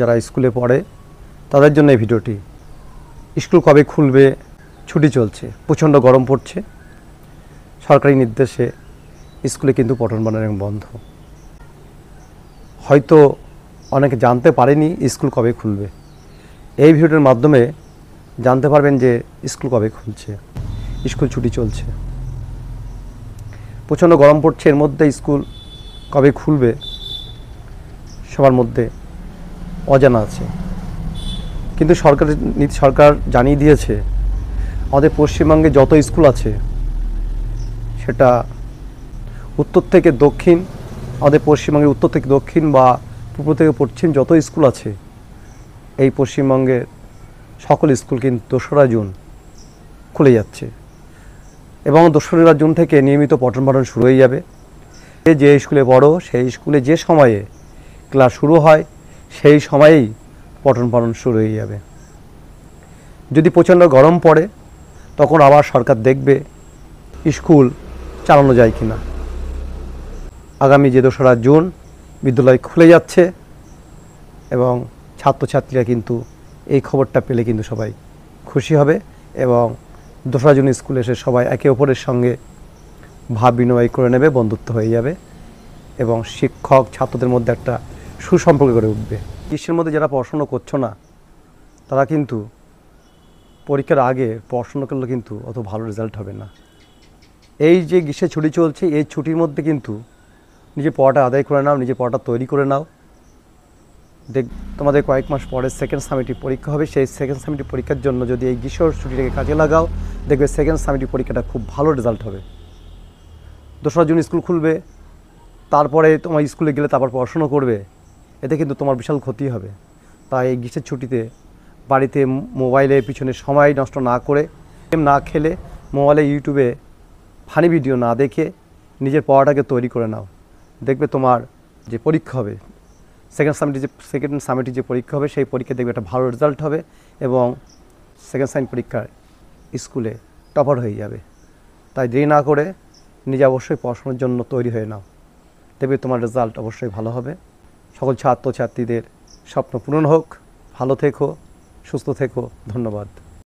যারা স্কুলে পড়ে তাদের জন্য এই ভিডিওটি। স্কুল কবে খুলবে, ছুটি চলছে, প্রচণ্ড গরম পড়ছে, সরকারি নির্দেশে স্কুলে কিন্তু পঠন পাঠন বন্ধ। হয়তো অনেকে জানতে পারেনি স্কুল কবে খুলবে। এই ভিডিওর মাধ্যমে জানতে পারবেন যে স্কুল কবে খুলছে। স্কুল ছুটি চলছে, প্রচণ্ড গরম পড়ছে, এর মধ্যে স্কুল কবে খুলবে সবার মধ্যে অজানা আছে। কিন্তু সরকার জানিয়ে দিয়েছে আমাদের পশ্চিমবঙ্গে যত স্কুল আছে, সেটা উত্তর থেকে দক্ষিণ, আমাদের পশ্চিমবঙ্গের উত্তর থেকে দক্ষিণ বা পূর্ব থেকে পশ্চিম যত স্কুল আছে, এই পশ্চিমবঙ্গের সকল স্কুল কিন্তু 2রা জুন খুলে যাচ্ছে এবং 2রা জুন থেকে নিয়মিত পঠন পাঠন শুরু হয়ে যাবে। যে স্কুলে পড়ো সেই স্কুলে যে সময়ে ক্লাস শুরু হয় সেই সময়েই পঠন পাঠন শুরু হয়ে যাবে। যদি প্রচণ্ড গরম পড়ে তখন আবার সরকার দেখবে স্কুল চালানো যায় কিনা। আগামী যে 2রা জুন বিদ্যালয় খুলে যাচ্ছে এবং ছাত্রছাত্রীরা কিন্তু এই খবরটা পেলে কিন্তু সবাই খুশি হবে এবং 2রা জুন স্কুলে এসে সবাই একে অপরের সঙ্গে ভাব বিনিময় করে নেবে, বন্ধুত্ব হয়ে যাবে এবং শিক্ষক ছাত্রদের মধ্যে একটা সুসম্পর্ক গড়ে উঠবে। গ্রীষ্মের মধ্যে যারা পড়াশোনা করছো না, তারা কিন্তু পরীক্ষার আগে পড়াশোনা করলে কিন্তু অত ভালো রেজাল্ট হবে না। এই যে গ্রীষ্মের ছুটি চলছে, এই ছুটির মধ্যে কিন্তু নিজের পড়াটা আদায় করে নাও, নিজের পড়াটা তৈরি করে নাও। তোমাদের কয়েক মাস পরে সেকেন্ড সামেটিভ পরীক্ষা হবে। সেই সেকেন্ড সামেটিভ পরীক্ষার জন্য যদি এই গ্রীষ্মের ছুটিটাকে কাজে লাগাও, দেখবে সেকেন্ড সামেটিভ পরীক্ষাটা খুব ভালো রেজাল্ট হবে। 2রা জুন স্কুল খুলবে, তারপরে তোমার স্কুলে গেলে তারপর পড়াশোনা করবে, এতে কিন্তু তোমার বিশাল ক্ষতি হবে। তাই এই গ্রীষ্মের ছুটিতে বাড়িতে মোবাইলের পিছনে সময় নষ্ট না করে, গেম না খেলে, মোবাইলে ইউটিউবে ফানি ভিডিও না দেখে নিজের পড়াটাকে তৈরি করে নাও। দেখবে তোমার যে পরীক্ষা হবে, সেকেন্ড সামেটিভ যে পরীক্ষা হবে, সেই পরীক্ষায় দেখবে একটা ভালো রেজাল্ট হবে এবং সেকেন্ড সামেটিভ পরীক্ষায় স্কুলে টপার হয়ে যাবে। তাই দেরি না করে নিজে অবশ্যই পড়াশোনার জন্য তৈরি হয়ে নাও, দেখবে তোমার রেজাল্ট অবশ্যই ভালো হবে। সকল ছাত্রছাত্রীদের স্বপ্ন পূরণ হোক। ভালো থেকো, সুস্থ থেকো, ধন্যবাদ।